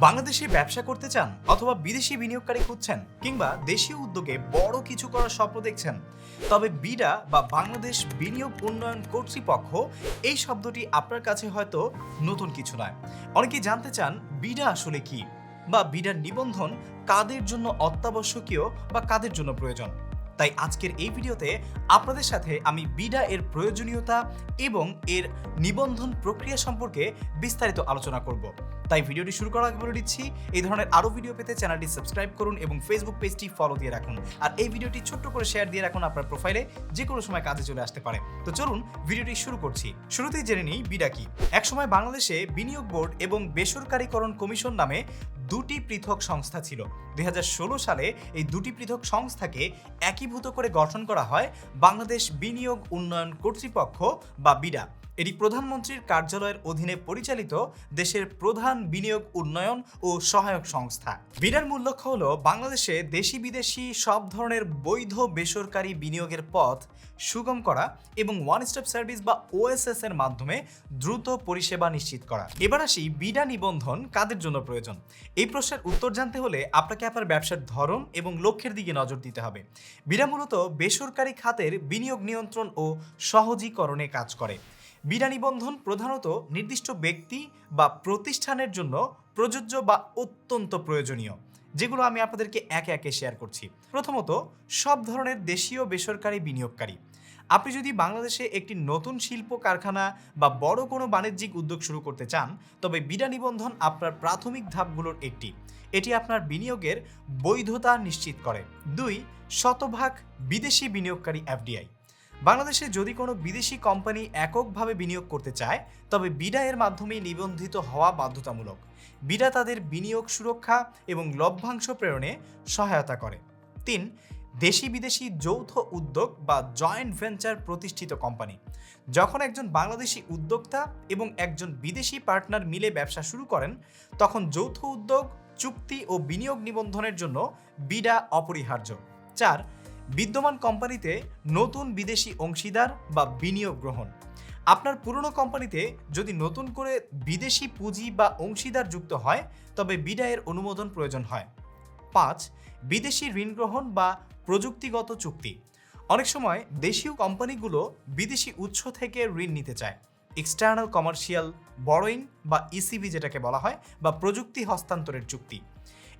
বাংলাদেশে ব্যবসা করতে চান অথবা বিদেশি বিনিয়োগকারী খুঁজছেন কিংবা দেশীয় উদ্যোগে বড় কিছু করার স্বপ্ন দেখছেন, তবে বিডা বা বাংলাদেশ বিনিয়োগ উন্নয়ন কর্তৃপক্ষ এই শব্দটি আপনার কাছে হয়তো নতুন কিছু নয়। অনেকেই জানতে চান বিডা আসলে কি, বা বিডার নিবন্ধন কাদের জন্য অত্যাবশ্যকীয় বা কাদের জন্য প্রয়োজন। তাই আজকের এই ভিডিওতে আপনাদের সাথে আমি বিডা এর প্রয়োজনীয়তা এবং এর নিবন্ধন প্রক্রিয়া সম্পর্কে বিস্তারিত আলোচনা করব। তাই ভিডিওটি শুরু করার আগে বলে দিচ্ছি, এই ধরনের আরও ভিডিও পেতে চ্যানেলটি সাবস্ক্রাইব করুন এবং ফেসবুক পেজটি ফলো দিয়ে রাখুন। আর এই ভিডিওটি ছোট্ট করে শেয়ার দিয়ে রাখুন আপনার প্রোফাইলে, যে কোনো সময় কাজে চলে আসতে পারে। তো চলুন ভিডিওটি শুরু করছি। শুরুতেই জেনে নিই বিডা কি। একসময় বাংলাদেশে বিনিয়োগ বোর্ড এবং বেসরকারীকরণ কমিশন নামে দুটি পৃথক সংস্থা ছিল। 2016 সালে এই দুটি পৃথক সংস্থাকে একীভূত করে গঠন করা হয় বাংলাদেশ বিনিয়োগ উন্নয়ন কর্তৃপক্ষ বা বিডা। এটি প্রধানমন্ত্রীর কার্যালয়ের অধীনে পরিচালিত দেশের প্রধান বিনিয়োগ উন্নয়ন ও সহায়ক সংস্থা। বিডার মূল লক্ষ্য হল বাংলাদেশে দেশি বিদেশি সব ধরনের বৈধ বেসরকারি বিনিয়োগের পথ সুগম করা এবং ওয়ান স্টপ সার্ভিস বা ওএসএস এর মাধ্যমে দ্রুত পরিষেবা নিশ্চিত করা। এবার আসি বিডা নিবন্ধন কাদের জন্য প্রয়োজন। এই প্রশ্নের উত্তর জানতে হলে আপনাকে আপনার ব্যবসার ধরন এবং লক্ষ্যের দিকে নজর দিতে হবে। বিডা মূলত বেসরকারি খাতের বিনিয়োগ নিয়ন্ত্রণ ও সহজীকরণে কাজ করে। বিডা নিবন্ধন প্রধানত নির্দিষ্ট ব্যক্তি বা প্রতিষ্ঠানের জন্য প্রযোজ্য বা অত্যন্ত প্রয়োজনীয়, যেগুলো আমি আপনাদেরকে একে একে শেয়ার করছি। প্রথমত, সব ধরনের দেশীয় বেসরকারি বিনিয়োগকারী। আপনি যদি বাংলাদেশে একটি নতুন শিল্প কারখানা বা বড় কোনো বাণিজ্যিক উদ্যোগ শুরু করতে চান, তবে বিডা নিবন্ধন আপনার প্রাথমিক ধাপগুলোর একটি। এটি আপনার বিনিয়োগের বৈধতা নিশ্চিত করে। 2, শতভাগ বিদেশি বিনিয়োগকারী এফডিআই। বাংলাদেশে যদি কোনো বিদেশি কোম্পানি এককভাবে বিনিয়োগ করতে চায়, তবে বিডা এর মাধ্যমে নিবন্ধিত হওয়া বাধ্যতামূলক। বিডা তাদের বিনিয়োগ সুরক্ষা এবং লভ্যাংশ প্রেরণে সহায়তা করে। 3, দেশি বিদেশি যৌথ উদ্যোগ বা জয়েন্ট ভেঞ্চার প্রতিষ্ঠিত কোম্পানি। যখন একজন বাংলাদেশি উদ্যোক্তা এবং একজন বিদেশি পার্টনার মিলে ব্যবসা শুরু করেন, তখন যৌথ উদ্যোগ, চুক্তি ও বিনিয়োগ নিবন্ধনের জন্য বিডা অপরিহার্য। 4, বিদ্যমান কোম্পানিতে নতুন বিদেশি অংশীদার বা বিনিয়োগ গ্রহণ। আপনার পুরনো কোম্পানিতে যদি নতুন করে বিদেশি পুঁজি বা অংশীদার যুক্ত হয়, তবে বিডা এর অনুমোদন প্রয়োজন হয়। 5, বিদেশি ঋণ গ্রহণ বা প্রযুক্তিগত চুক্তি। অনেক সময় দেশীয় কোম্পানিগুলো বিদেশি উৎস থেকে ঋণ নিতে চায়। এক্সটার্নাল কমার্শিয়াল বরোইং বা ইসিবি যেটাকে বলা হয়, বা প্রযুক্তি হস্তান্তরের চুক্তি।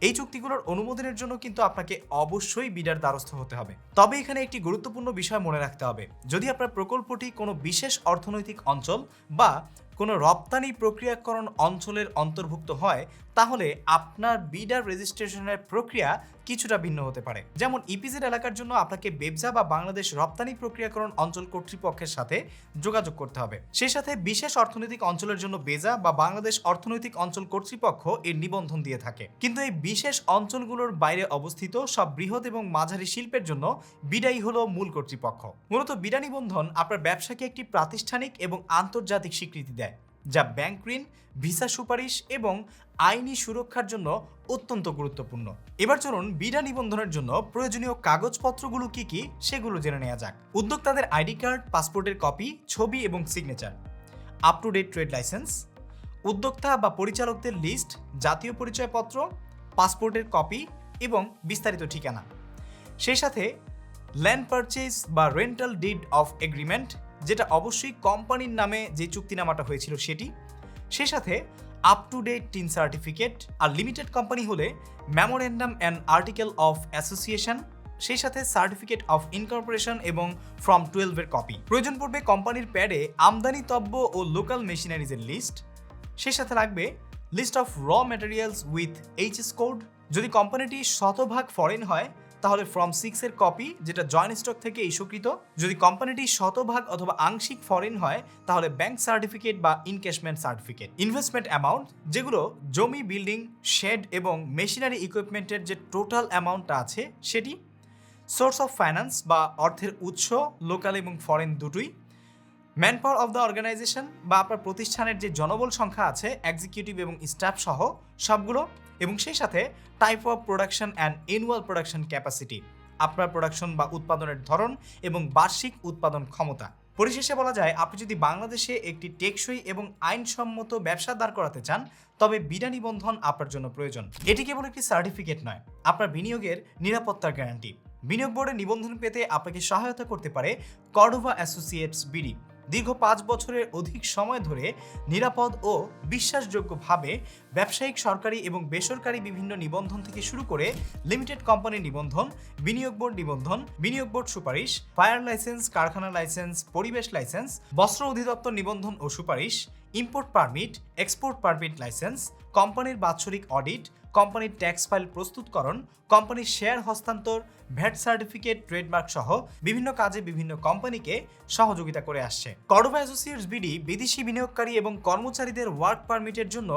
এই চুক্তিগুলোর অনুমোদনের জন্য কিন্তু আপনাকে অবশ্যই বিডার দ্বারস্থ হতে হবে। তবে এখানে একটি গুরুত্বপূর্ণ বিষয় মনে রাখতে হবে, যদি আপনার প্রকল্পটি কোনো বিশেষ অর্থনৈতিক অঞ্চল বা কোনো রপ্তানি প্রক্রিয়াকরণ অঞ্চলের অন্তর্ভুক্ত হয়, তাহলে আপনার বিডার রেজিস্ট্রেশনের প্রক্রিয়া কিছুটা ভিন্ন হতে পারে। যেমন ইপিজেড এলাকার জন্য আপনাকে বেবজা বা বাংলাদেশ রপ্তানি প্রক্রিয়াকরণ অঞ্চল কর্তৃপক্ষের সাথে যোগাযোগ করতে হবে। সেই সাথে বিশেষ অর্থনৈতিক অঞ্চলের জন্য বেজা বা বাংলাদেশ অর্থনৈতিক অঞ্চল কর্তৃপক্ষ এর নিবন্ধন দিয়ে থাকে। কিন্তু এই বিশেষ অঞ্চলগুলোর বাইরে অবস্থিত সব বৃহৎ এবং মাঝারি শিল্পের জন্য বিডাই হলো মূল কর্তৃপক্ষ। মূলত বিডা নিবন্ধন আপনার ব্যবসাকে একটি প্রাতিষ্ঠানিক এবং আন্তর্জাতিক স্বীকৃতি দেয়, যা ব্যাংক ঋণ, ভিসা সুপারিশ এবং আইনি সুরক্ষার জন্য অত্যন্ত গুরুত্বপূর্ণ। এবার চলুন বিডা নিবন্ধনের জন্য প্রয়োজনীয় কাগজপত্রগুলো কি কি সেগুলো জেনে নেওয়া যাক। উদ্যোক্তাদের আইডি কার্ড, পাসপোর্টের কপি, ছবি এবং signature, up to date trade license, উদ্যোক্তা বা পরিচালকদের লিস্ট, জাতীয় পরিচয়পত্র, পাসপোর্টের কপি এবং বিস্তারিত ঠিকানা। সেই সাথে ল্যান্ড পারচেজ বা রেন্টাল ডিড অফ এগ্রিমেন্ট, যেটা অবশ্যই কোম্পানির নামে যে চুক্তিনামাটা হয়েছিল সেটি। সেই সাথে up to date TIN certificate, আর লিমিটেড কোম্পানি হলে memorandum and article of association. সেই সাথে সার্টিফিকেট অফ ইনকর্পোরেশন এবং ফর্ম 12 এর কপি। প্রয়োজন পড়বে কোম্পানির প্যাডে আমদানিতব্য ও লোকাল মেশিনারিজের লিস্ট। সেই সাথে লাগবে list of raw materials with HS code. যদি কোম্পানিটি শতভাগ ফরেন হয়, তাহলে ফর্ম 6 এর কপি, যেটা জয়েন্ট স্টক থেকে ইস্যুকৃত। যদি কোম্পানিটি শতভাগ অথবা আংশিক ফরেন হয়, তাহলে ব্যাংক সার্টিফিকেট বা ইনক্যাশমেন্ট সার্টিফিকেট। ইনভেস্টমেন্ট অ্যামাউন্ট, যেগুলো জমি, বিল্ডিং, শেড এবং মেশিনারি ইকুইপমেন্টের যে টোটাল অ্যামাউন্টটা আছে সেটি। সোর্স অফ ফাইন্যান্স বা অর্থের উৎস, লোকাল এবং ফরেন দুটোই। Manpower of the organization বা আপনার প্রতিষ্ঠানের যে জনবল সংখ্যা আছে, এক্সিকিউটিভ এবং স্টাফ সহ সবগুলো। এবং সেই সাথে type of production and annual production capacity, আপনার প্রোডাকশন বা উৎপাদনের ধরন এবং বার্ষিক উৎপাদন ক্ষমতা। পরিশেষে বলা যায়, আপনি যদি বাংলাদেশে একটি টেকসই এবং আইনসম্মত ব্যবসা দাঁড় করাতে চান, তবে বিডা নিবন্ধন আপনার জন্য প্রয়োজন। এটি কেবল একটি সার্টিফিকেট নয়, আপনার বিনিয়োগের নিরাপত্তার গ্যারান্টি। বিনিয়োগ বোর্ডে নিবন্ধন পেতে আপনাকে সহায়তা করতে পারে কর্ডোভা অ্যাসোসিয়েটস বিডি। দীর্ঘ 5 বছরের অধিক সময় ধরে নিরাপদ ও বিশ্বাসযোগ্যভাবে ব্যবসায়িক, সরকারি এবং বেসরকারি বিভিন্ন নিবন্ধন থেকে শুরু করে লিমিটেড কোম্পানি নিবন্ধন, বিনিয়োগ বোর্ড নিবন্ধন, বিনিয়োগ বোর্ড সুপারিশ, ফায়ার লাইসেন্স, কারখানা লাইসেন্স, পরিবেশ লাইসেন্স, বস্ত্র অধিদপ্তর নিবন্ধন ও সুপারিশ, import permit, export permit licence, কোম্পানির বাৎসরিক অডিট, কোম্পানির ট্যাক্স ফাইল প্রস্তুতকরণ, কোম্পানির শেয়ার হস্তান্তর, ভ্যাট সার্টিফিকেট, ট্রেডমার্ক সহ বিভিন্ন কাজে বিভিন্ন কোম্পানিকে সহযোগিতা করে আসছে। কর্ডোভা অ্যাসোসিয়েটস বিডি বিদেশি বিনিয়োগকারী এবং কর্মচারীদের ওয়ার্ক পারমিটের জন্য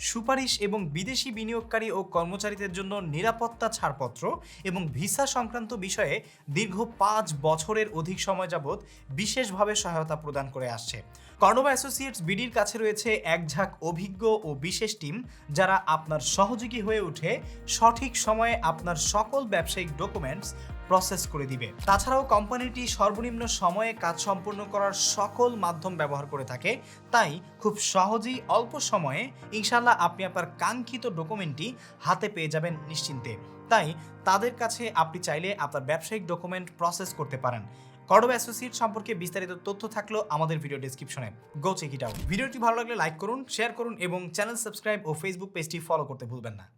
সুপারিশ এবং বিদেশি বিনিয়োগকারী ও কর্মচারীদের জন্য নিরাপত্তা ছাড়পত্র এবং ভিসা সংক্রান্ত বিষয়ে দীর্ঘ 5 বছরের অধিক সময় যাবৎ বিশেষভাবে সহায়তা প্রদান করে আসছে। কর্ডোভা অ্যাসোসিয়েটস বিডির কাছে রয়েছে এক ঝাঁক অভিজ্ঞ ও বিশেষ টিম, যারা আপনার সহযোগী হয়ে উঠে সঠিক সময়ে আপনার সকল ব্যবসায়িক ডকুমেন্টস প্রসেস করে দিবে। তাছাড়াও কোম্পানিটি সর্বনিম্ন সময়ে কাজ সম্পূর্ণ করার সকল মাধ্যম ব্যবহার করে থাকে, তাই খুব সহজেই অল্প সময়ে ইনশাল্লাহ আপনি আপনার কাঙ্ক্ষিত ডকুমেন্টটি হাতে পেয়ে যাবেন নিশ্চিন্তে। তাই তাদের কাছে আপনি চাইলে আপনার ব্যবসায়িক ডকুমেন্ট প্রসেস করতে পারেন। কর্ডোভা অ্যাসোসিয়েট সম্পর্কে বিস্তারিত তথ্য থাকলো আমাদের ভিডিও ডেসক্রিপশনে, গো চেক ইট আউট। ভিডিওটি ভালো লাগলে লাইক করুন, শেয়ার করুন এবং চ্যানেল সাবস্ক্রাইব ও ফেসবুক পেজটি ফলো করতে ভুলবেন না।